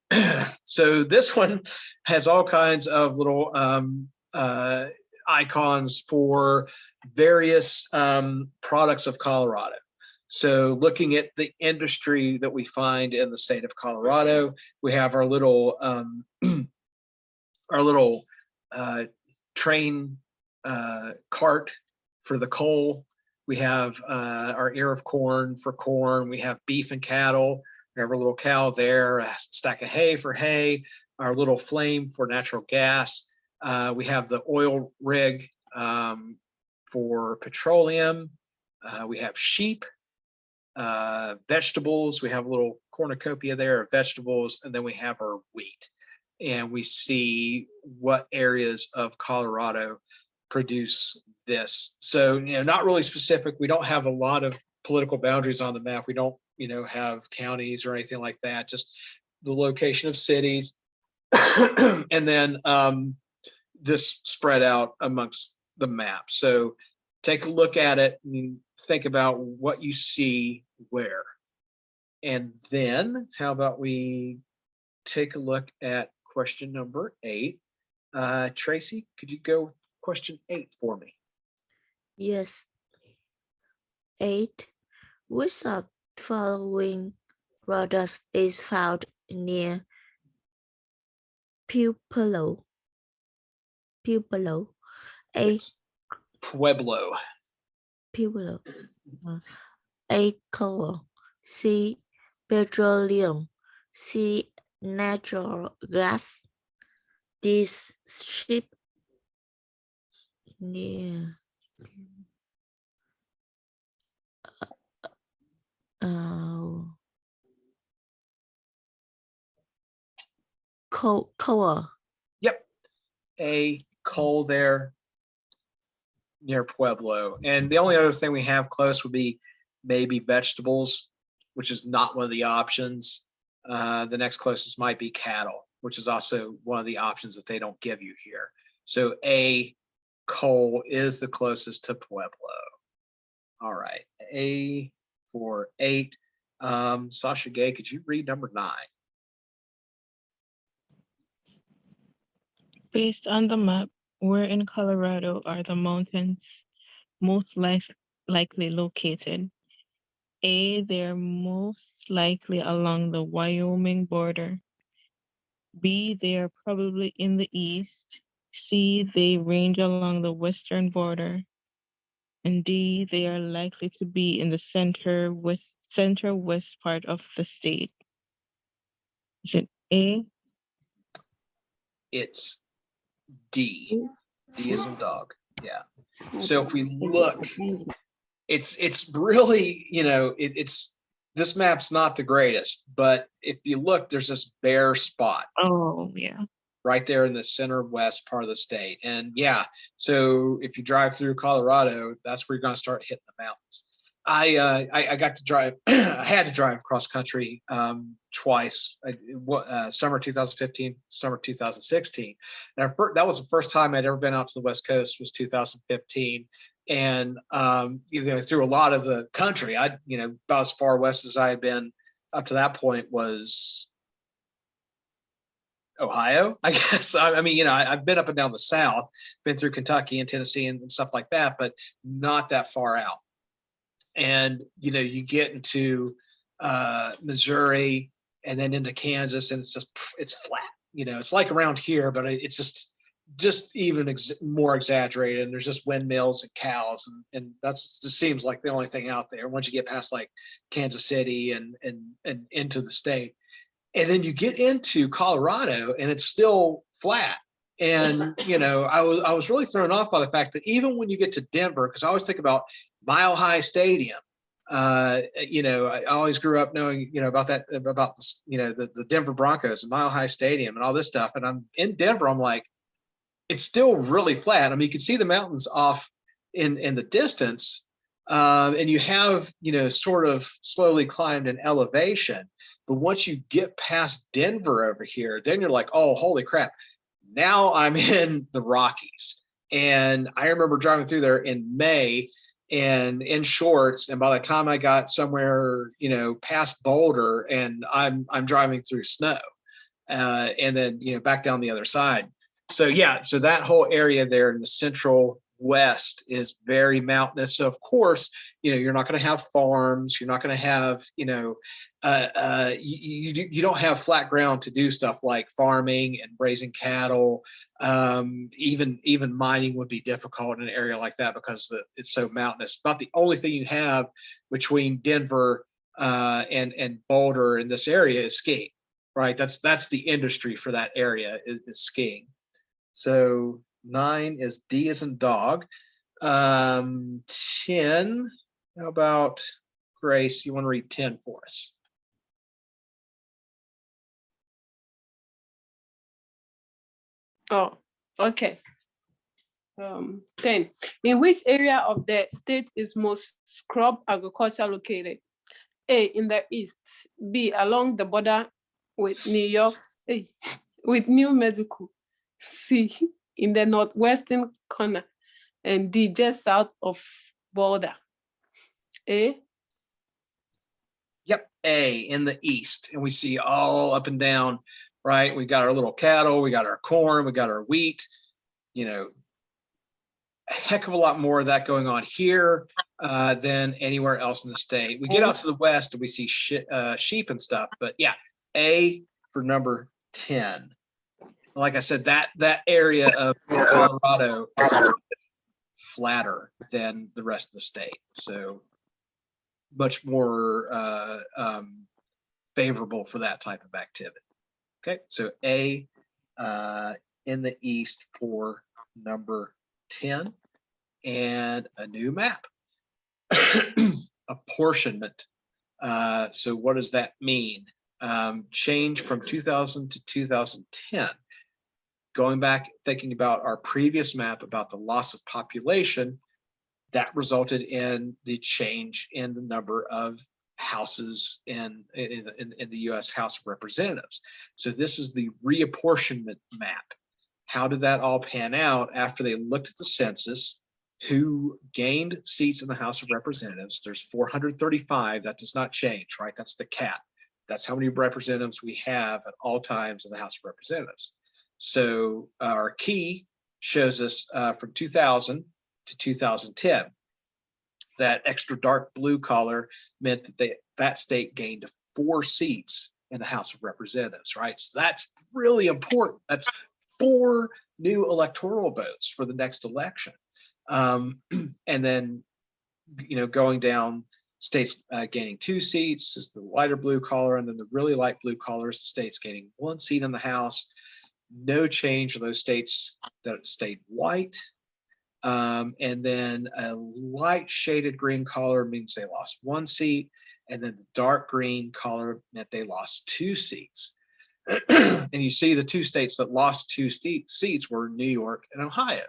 So this one has all kinds of little icons for various products of Colorado. So looking at the industry that we find in the state of Colorado, we have our little train cart for the coal. We have our ear of corn for corn. We have beef and cattle. We have our little cow there, a stack of hay for hay, our little flame for natural gas. We have the oil rig for petroleum. We have sheep, vegetables. We have a little cornucopia there of vegetables, and then we have our wheat. And we see what areas of Colorado produce this. So, not really specific. We don't have a lot of political boundaries on the map. We don't, have counties or anything like that, just the location of cities. And then this spread out amongst the map. So take a look at it and think about what you see where. And then how about we take a look at question number 8. Tracy, could you go with question 8 for me?
Yes. 8. Which of the following products is found near Pueblo? A.
It's Pueblo.
People. A, coal. C, petroleum. C, natural gas. D, ship. Yeah. Coal.
Yep, A, coal there near Pueblo. And the only other thing we have close would be maybe vegetables, which is not one of the options. The next closest might be cattle, which is also one of the options that they don't give you here. So A, coal is the closest to Pueblo. All right, A for 8. Sasha Gay, could you read number 9?
Based on the map, where in Colorado are the mountains most likely located? A, they're most likely along the Wyoming border. B, they are probably in the east. C, they range along the western border. And D, they are likely to be in the center west part of the state. Is it A?
It's D. D is in dog. Yeah. So if we look, it's really, it's this map's not the greatest, but if you look, there's this bare spot
Oh, yeah.
right there in the center west part of the state. And yeah, so if you drive through Colorado, that's where you're going to start hitting the mountains. I got to drive, I had to drive cross country twice, summer 2015, summer 2016. And that was the first time I'd ever been out to the West Coast, was 2015. And through a lot of the country, about as far west as I had been up to that point was Ohio, I guess. I've been up and down the South, been through Kentucky and Tennessee and stuff like that, but not that far out. And, you get into Missouri and then into Kansas, and it's flat. It's like around here, but it's just even more exaggerated. And there's just windmills and cows, and that's just seems like the only thing out there once you get past like Kansas City and into the state. And then you get into Colorado and it's still flat. And, I was really thrown off by the fact that even when you get to Denver, because I always think about Mile High Stadium, I always grew up knowing, about that, about the Denver Broncos and Mile High Stadium and all this stuff. And I'm in Denver, I'm like, it's still really flat. I mean, you can see the mountains off in the distance, and you have, sort of slowly climbed in elevation. But once you get past Denver over here, then you're like, oh, holy crap. Now I'm in the Rockies. And I remember driving through there in May and in shorts. And by the time I got somewhere, past Boulder, and I'm driving through snow, and then, back down the other side. So yeah, so that whole area there in the central west is very mountainous. So of course, you're not going to have farms. You're not going to have, you don't have flat ground to do stuff like farming and raising cattle. Even mining would be difficult in an area like that because it's so mountainous. About the only thing you have between Denver and Boulder in this area is skiing, right? That's the industry for that area is skiing. So 9 is D as in dog. 10, how about Grace? You want to read 10 for us?
Oh, okay. 10. In which area of the state is most crop agriculture located? A, in the east. B, along the border with New York. A, with New Mexico. C, in the northwestern corner. And D, just south of border. A?
Yep, A, in the east. And we see all up and down, right? We got our little cattle, we got our corn, we got our wheat, a heck of a lot more of that going on here than anywhere else in the state. We get out to the west and we see sheep and stuff, but yeah, A for number 10. Like I said, that area of Colorado, flatter than the rest of the state. So much more favorable for that type of activity. Okay, so A in the east for number 10, and a new map. Apportionment. So what does that mean? Change from 2000 to 2010. Going back, thinking about our previous map about the loss of population, that resulted in the change in the number of houses in the U.S. House of Representatives. So this is the reapportionment map. How did that all pan out after they looked at the census? Who gained seats in the House of Representatives? There's 435. That does not change, right? That's the cap. That's how many representatives we have at all times in the House of Representatives. So our key shows us from 2000 to 2010. That extra dark blue color meant that that state gained 4 seats in the House of Representatives, right? So that's really important. That's 4 new electoral votes for the next election. And then, you know, going down, states gaining 2 seats is the lighter blue color, and then the really light blue color is the states gaining 1 seat in the House. No change for those states that stayed white. And then a light shaded green color means they lost 1 seat, and then the dark green color meant they lost 2 seats. And you see the 2 states that lost 2 seats were New York and Ohio.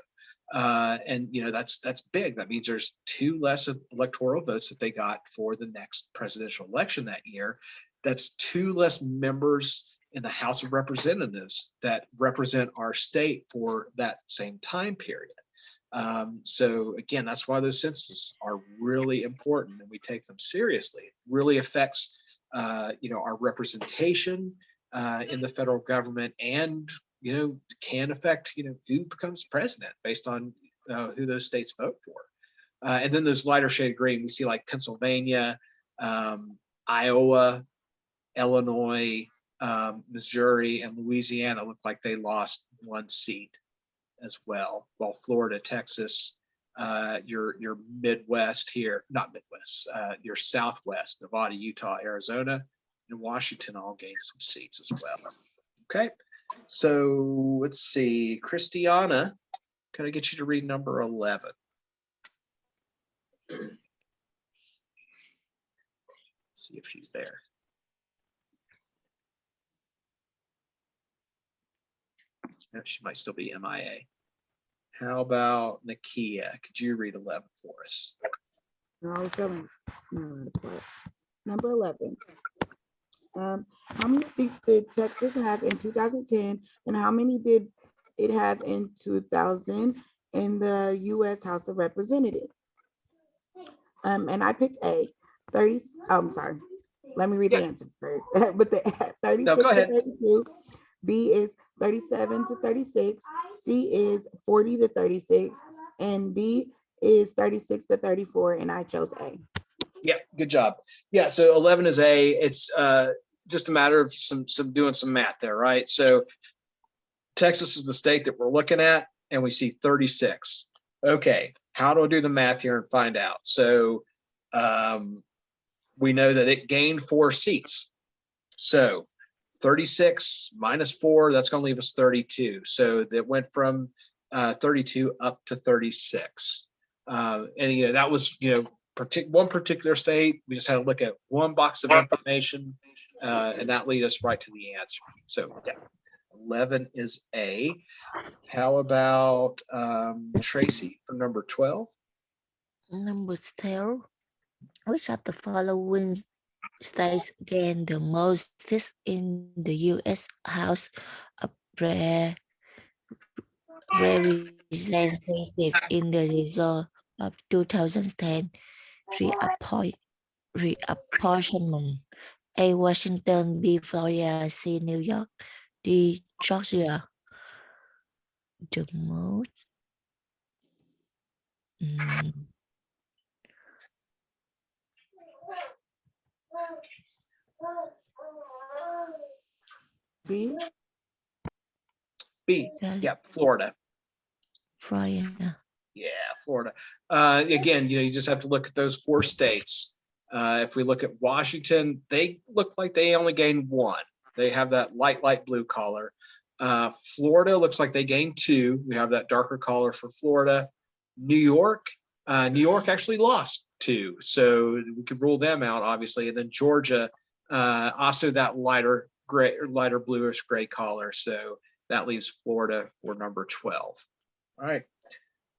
And you know, that's big. That means there's 2 less electoral votes that they got for the next presidential election that year. That's 2 less members in the House of Representatives that represent our state for that same time period. So again, that's why those censuses are really important, and we take them seriously. It really affects, you know, our representation in the federal government, and you know, can affect, you know, who becomes president based on who those states vote for. And then those lighter shade green, we see like Pennsylvania, Iowa, Illinois, Missouri, and Louisiana look like they lost 1 seat as well, while Florida, Texas, your Midwest here, not Midwest, your Southwest, Nevada, Utah, Arizona, and Washington all gained some seats as well. Okay, so let's see, Christiana, can I get you to read number 11? See if she's there. She might still be MIA. How about Nakia? Could you read 11 for us?
No, I was telling number 11. How many seats did Texas have in 2010, and how many did it have in 2000 in the U.S. House of Representatives? And I picked A. 30. Oh, I'm sorry. Let me read the answer first. But the 36
go ahead.
to 32. B is 37 to 36. C is 40 to 36. And D is 36 to 34. And I chose A.
Yeah, good job. Yeah, so 11 is A. It's just a matter of some doing some math there, right? So Texas is the state that we're looking at, and we see 36. Okay, how do I do the math here and find out? So we know that it gained 4 seats. So 36 minus 4, that's going to leave us 32. So that went from 32 up to 36. And you know, that was, you know, one particular state. We just had to look at one box of information, and that lead us right to the answer. So yeah, 11 is A. How about Tracy for number 12?
Number 12. Which of the following states gained the most seats in the U.S. House of Representatives in the result of 2010 reapportionment? A. Washington, B. Florida, C. New York, D. Georgia. The most.
B.
B. Yeah, Florida.
Florida.
Yeah, Florida. Again, you just have to look at those 4 states. If we look at Washington, they look like they only gained 1. They have that light blue color. Florida looks like they gained 2. We have that darker color for Florida. New York actually lost 2, so we could rule them out, obviously. And then Georgia, also that lighter gray or lighter bluish gray color. So that leaves Florida for number 12. All right.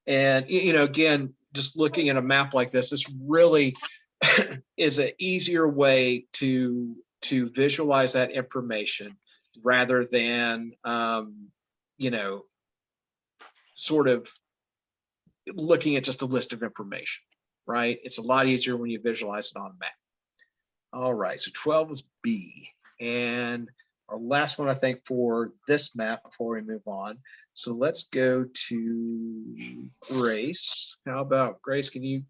And, again, just looking at a map like this really is an easier way to visualize that information rather than, sort of looking at just a list of information, right? It's a lot easier when you visualize it on a map. All right, so 12 was B. And our last one, I think, for this map before we move on. So let's go to Grace. How about Grace? Can you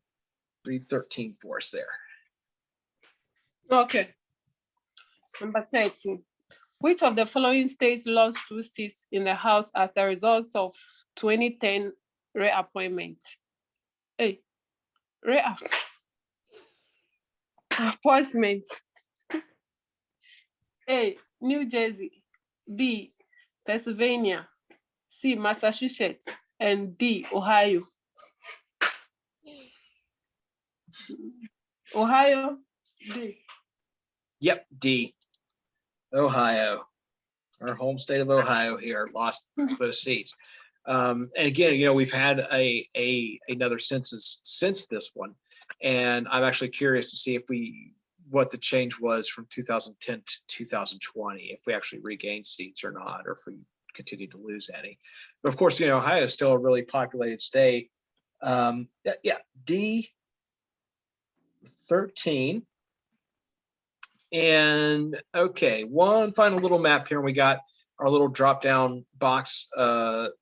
read 13 for us there?
Okay. Number 13. Which of the following states lost 2 seats in the House as a result of 2010 reappointment? A. Apportionment. A. New Jersey. B. Pennsylvania. C. Massachusetts. And D. Ohio. Ohio. D.
Yep, D. Ohio. Our home state of Ohio here lost both seats. And again, we've had another census since this one, and I'm actually curious to see what the change was from 2010 to 2020, if we actually regained seats or not, or if we continue to lose any. But of course, Ohio is still a really populated state. Yeah, D. 13. And okay, one final little map here. And we got our little drop down box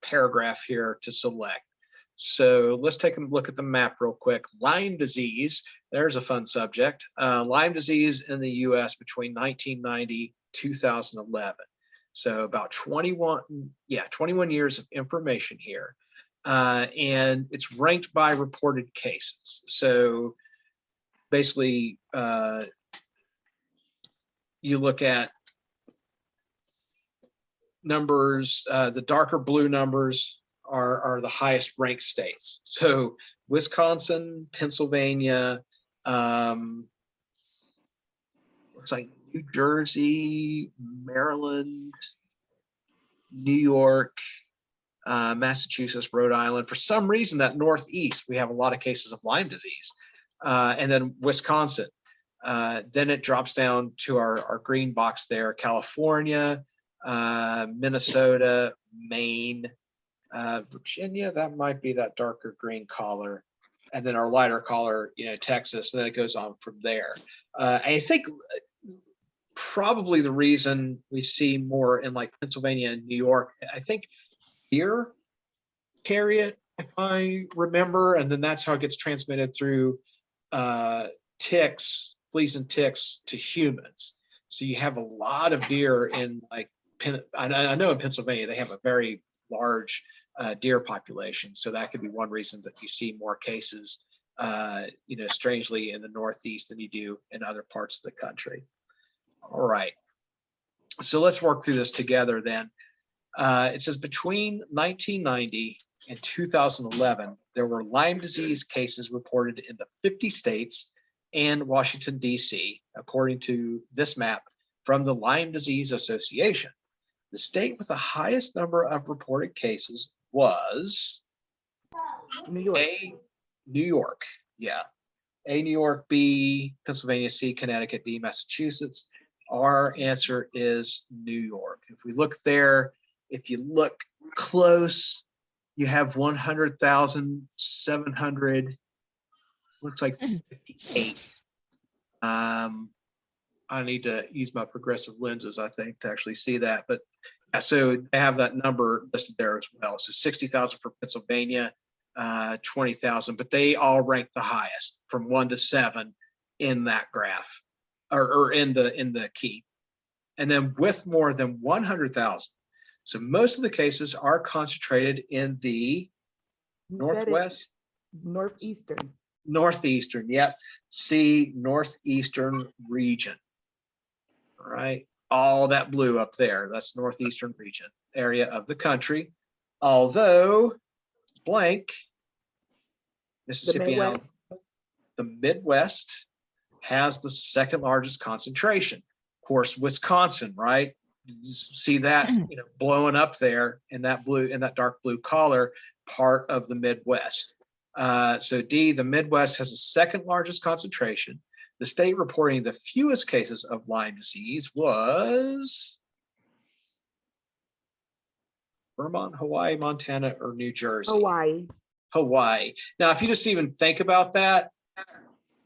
paragraph here to select. So let's take a look at the map real quick. Lyme disease, there's a fun subject. Lyme disease in the US between 1990, 2011. So about 21 years of information here. And it's ranked by reported cases. So basically, you look at numbers, the darker blue numbers are the highest ranked states. So Wisconsin, Pennsylvania, looks like New Jersey, Maryland, New York, Massachusetts, Rhode Island. For some reason, that Northeast, we have a lot of cases of Lyme disease. And then Wisconsin. Then it drops down to our green box there, California, Minnesota, Maine, Virginia, that might be that darker green color. And then our lighter color, Texas, and then it goes on from there. I think probably the reason we see more in like Pennsylvania and New York, I think deer carry it, if I remember, and then that's how it gets transmitted through ticks, fleas and ticks to humans. So you have a lot of deer in like, I know in Pennsylvania, they have a very large deer population. So that could be one reason that you see more cases, strangely in the Northeast than you do in other parts of the country. All right. So let's work through this together then. It says between 1990 and 2011, there were Lyme disease cases reported in the 50 states and Washington, D.C., according to this map from the Lyme Disease Association. The state with the highest number of reported cases was
New York.
A, New York. Yeah. A, New York, B, Pennsylvania, C, Connecticut, D, Massachusetts. Our answer is New York. If we look there, if you look close, you have 100,700, looks like 58. I need to use my progressive lenses, I think, to actually see that. But yeah, so they have that number listed there as well. So 60,000 for Pennsylvania, 20,000, but they all rank the highest from 1 to 7 in that graph or in the key. And then with more than 100,000. So most of the cases are concentrated in the Northwest.
Northeastern.
Northeastern, yep. C, northeastern region. All right, all that blue up there, that's northeastern region, area of the country. Although blank,
The
Mississippi,
Midwest.
the Midwest has the second largest concentration. Of course, Wisconsin, right? You see that, you know, blowing up there in that blue, in that dark blue color, part of the Midwest. So D, the Midwest has the second largest concentration. The state reporting the fewest cases of Lyme disease was Vermont, Hawaii, Montana, or New Jersey.
Hawaii.
Hawaii. Now, if you just even think about that,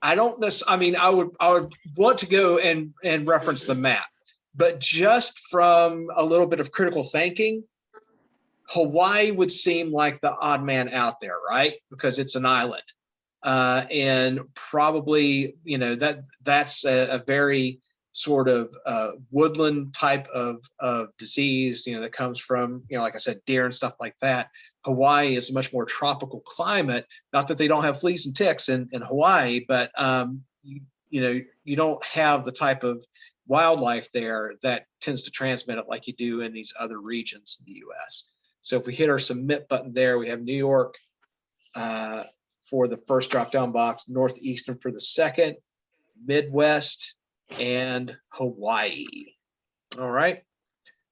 I don't necessarily, I mean, I would want to go and reference the map, but just from a little bit of critical thinking, Hawaii would seem like the odd man out there, right? Because it's an island. And probably, you know, that's a very sort of woodland type of disease, you know, that comes from, you know, like I said, deer and stuff like that. Hawaii is a much more tropical climate. Not that they don't have fleas and ticks in Hawaii, but you know, you don't have the type of wildlife there that tends to transmit it like you do in these other regions in the U.S. So if we hit our submit button there, we have New York for the first drop-down box, Northeastern for the second, Midwest, and Hawaii. All right,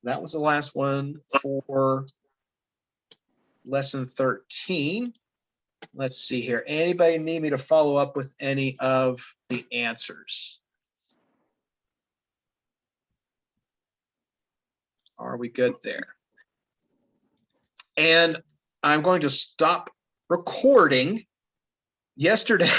that was the last one for lesson 13. Let's see here. Anybody need me to follow up with any of the answers? Are we good there? And I'm going to stop recording. Yesterday,